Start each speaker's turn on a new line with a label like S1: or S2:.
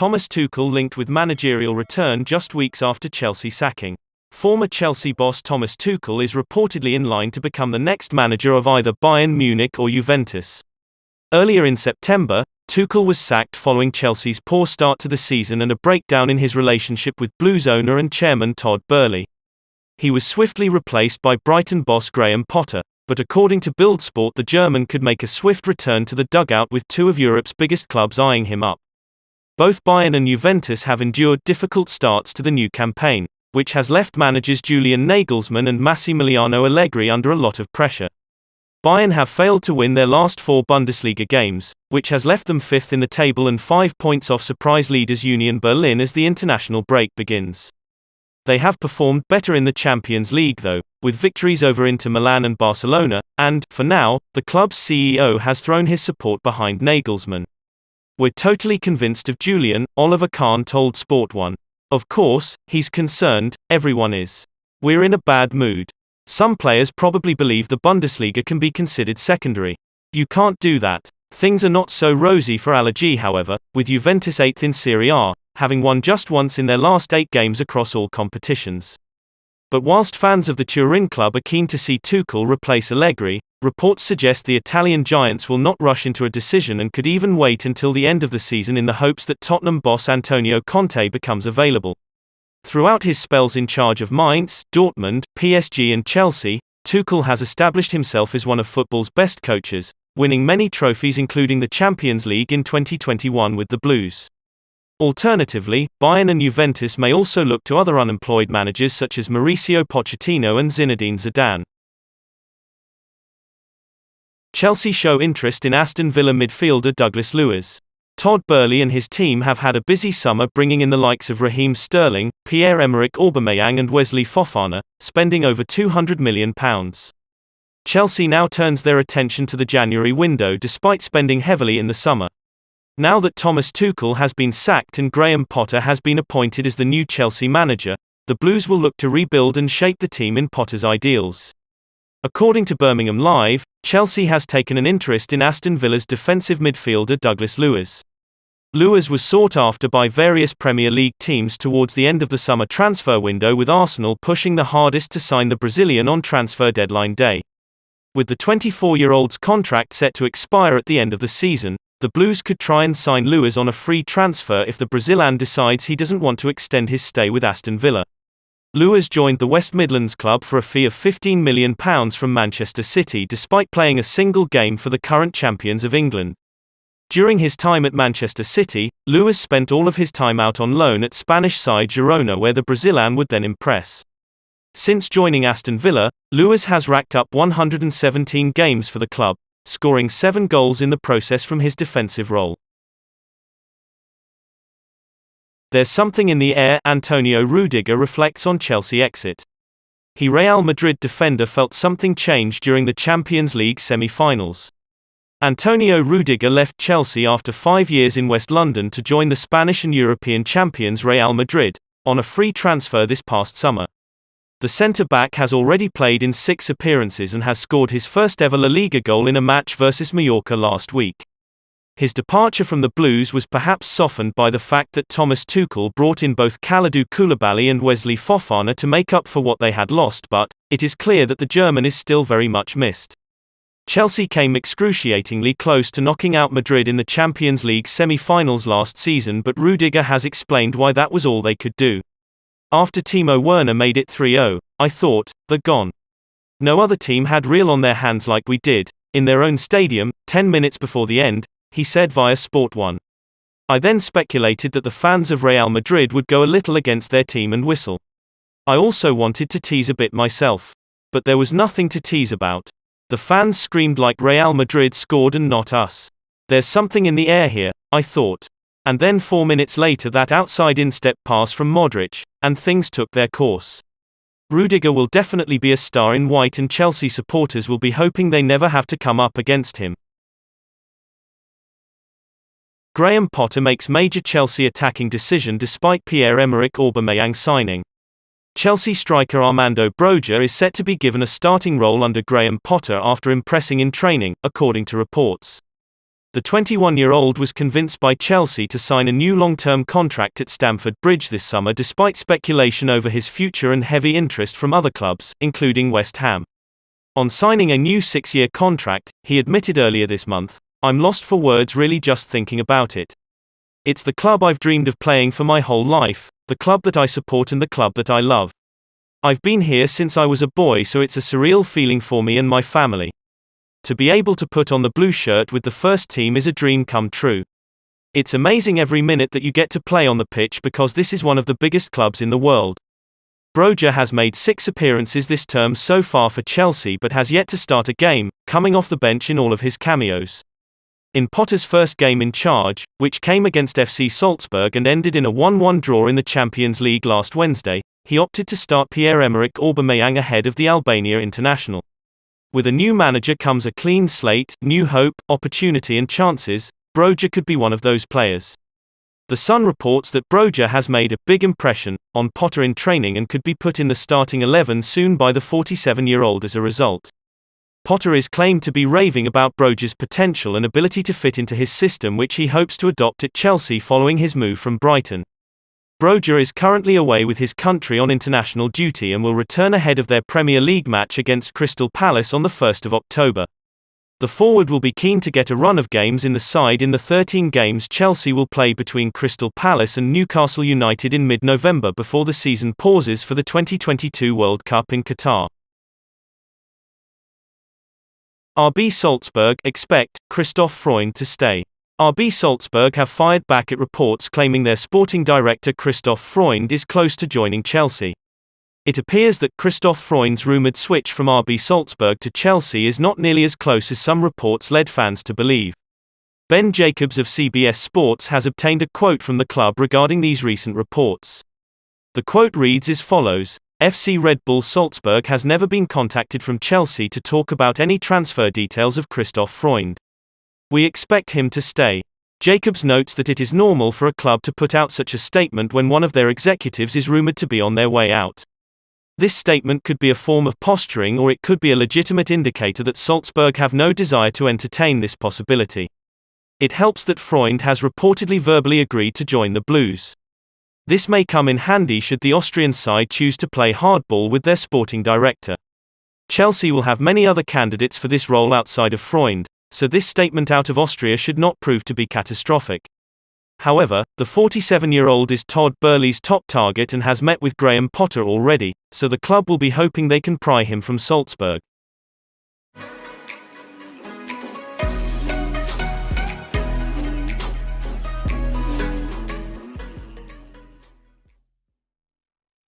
S1: Thomas Tuchel linked with managerial return just weeks after Chelsea sacking. Former Chelsea boss Thomas Tuchel is reportedly in line to become the next manager of either Bayern Munich or Juventus. Earlier in September, Tuchel was sacked following Chelsea's poor start to the season and a breakdown in his relationship with Blues owner and chairman Todd Boehly. He was swiftly replaced by Brighton boss Graham Potter, but according to BuildSport, the German could make a swift return to the dugout with two of Europe's biggest clubs eyeing him up. Both Bayern and Juventus have endured difficult starts to the new campaign, which has left managers Julian Nagelsmann and Massimiliano Allegri under a lot of pressure. Bayern have failed to win their last 4 Bundesliga games, which has left them 5th in the table and 5 points off surprise leaders Union Berlin as the international break begins. They have performed better in the Champions League though, with victories over Inter Milan and Barcelona, and, for now, the club's CEO has thrown his support behind Nagelsmann. "We're totally convinced of Julian," Oliver Kahn told Sport 1. "Of course, he's concerned, everyone is. We're in a bad mood. Some players probably believe the Bundesliga can be considered secondary. You can't do that. Things are not so rosy for Allegri however, with Juventus 8th in Serie A, having won just once in their last 8 games across all competitions." But whilst fans of the Turin club are keen to see Tuchel replace Allegri, reports suggest the Italian giants will not rush into a decision and could even wait until the end of the season in the hopes that Tottenham boss Antonio Conte becomes available. Throughout his spells in charge of Mainz, Dortmund, PSG and Chelsea, Tuchel has established himself as one of football's best coaches, winning many trophies including the Champions League in 2021 with the Blues. Alternatively, Bayern and Juventus may also look to other unemployed managers such as Mauricio Pochettino and Zinedine Zidane. Chelsea show interest in Aston Villa midfielder Douglas Luiz. Todd Boehly and his team have had a busy summer bringing in the likes of Raheem Sterling, Pierre-Emerick Aubameyang and Wesley Fofana, spending over £200 million. Chelsea now turns their attention to the January window despite spending heavily in the summer. Now that Thomas Tuchel has been sacked and Graham Potter has been appointed as the new Chelsea manager, the Blues will look to rebuild and shape the team in Potter's ideals. According to Birmingham Live, Chelsea has taken an interest in Aston Villa's defensive midfielder Douglas Luiz. Luiz was sought after by various Premier League teams towards the end of the summer transfer window, with Arsenal pushing the hardest to sign the Brazilian on transfer deadline day. With the 24-year-old's contract set to expire at the end of the season, the Blues could try and sign Luiz on a free transfer if the Brazilian decides he doesn't want to extend his stay with Aston Villa. Luiz joined the West Midlands club for a fee of £15 million from Manchester City despite playing a single game for the current champions of England. During his time at Manchester City, Luiz spent all of his time out on loan at Spanish side Girona, where the Brazilian would then impress. Since joining Aston Villa, Luiz has racked up 117 games for the club, scoring 7 goals in the process from his defensive role. There's something in the air, Antonio Rudiger reflects on Chelsea exit. Real Madrid defender felt something change during the Champions League semi-finals. Antonio Rudiger left Chelsea after 5 years in West London to join the Spanish and European champions Real Madrid, on a free transfer this past summer. The centre-back has already played in 6 appearances and has scored his first ever La Liga goal in a match versus Mallorca last week. His departure from the Blues was perhaps softened by the fact that Thomas Tuchel brought in both Kalidou Koulibaly and Wesley Fofana to make up for what they had lost, but it is clear that the German is still very much missed. Chelsea came excruciatingly close to knocking out Madrid in the Champions League semi-finals last season, but Rudiger has explained why that was all they could do. "After Timo Werner made it 3-0, I thought, they're gone. No other team had real on their hands like we did, in their own stadium, 10 minutes before the end," he said via Sport 1. "I then speculated that the fans of Real Madrid would go a little against their team and whistle. I also wanted to tease a bit myself. But there was nothing to tease about. The fans screamed like Real Madrid scored and not us. There's something in the air here, I thought. And then 4 minutes later that outside instep pass from Modric, and things took their course." Rudiger will definitely be a star in white, and Chelsea supporters will be hoping they never have to come up against him. Graham Potter makes major Chelsea attacking decision despite Pierre-Emerick Aubameyang signing. Chelsea striker Armando Broja is set to be given a starting role under Graham Potter after impressing in training, according to reports. The 21-year-old was convinced by Chelsea to sign a new long-term contract at Stamford Bridge this summer despite speculation over his future and heavy interest from other clubs, including West Ham. On signing a new 6-year contract, he admitted earlier this month, "I'm lost for words really just thinking about it. It's the club I've dreamed of playing for my whole life, the club that I support and the club that I love. I've been here since I was a boy, so it's a surreal feeling for me and my family. To be able to put on the blue shirt with the first team is a dream come true. It's amazing every minute that you get to play on the pitch because this is one of the biggest clubs in the world." Rudiger has made 6 appearances this term so far for Chelsea but has yet to start a game, coming off the bench in all of his cameos. In Potter's first game in charge, which came against FC Salzburg and ended in a 1-1 draw in the Champions League last Wednesday, he opted to start Pierre-Emerick Aubameyang ahead of the Albania international. With a new manager comes a clean slate, new hope, opportunity and chances. Rudiger could be one of those players. The Sun reports that Rudiger has made a big impression on Potter in training and could be put in the starting 11 soon by the 47-year-old as a result. Potter is claimed to be raving about Rudiger's potential and ability to fit into his system, which he hopes to adopt at Chelsea following his move from Brighton. Rudiger is currently away with his country on international duty and will return ahead of their Premier League match against Crystal Palace on the 1st of October. The forward will be keen to get a run of games in the side in the 13 games Chelsea will play between Crystal Palace and Newcastle United in mid-November before the season pauses for the 2022 World Cup in Qatar. RB Salzburg expect Christoph Freund to stay. RB Salzburg have fired back at reports claiming their sporting director Christoph Freund is close to joining Chelsea. It appears that Christoph Freund's rumoured switch from RB Salzburg to Chelsea is not nearly as close as some reports led fans to believe. Ben Jacobs of CBS Sports has obtained a quote from the club regarding these recent reports. The quote reads as follows: "FC Red Bull Salzburg has never been contacted from Chelsea to talk about any transfer details of Christoph Freund. We expect him to stay." Jacobs notes that it is normal for a club to put out such a statement when one of their executives is rumoured to be on their way out. This statement could be a form of posturing, or it could be a legitimate indicator that Salzburg have no desire to entertain this possibility. It helps that Freund has reportedly verbally agreed to join the Blues. This may come in handy should the Austrian side choose to play hardball with their sporting director. Chelsea will have many other candidates for this role outside of Freund, so this statement out of Austria should not prove to be catastrophic. However, the 47-year-old is Todd Boehly's top target and has met with Graham Potter already, so the club will be hoping they can pry him from Salzburg.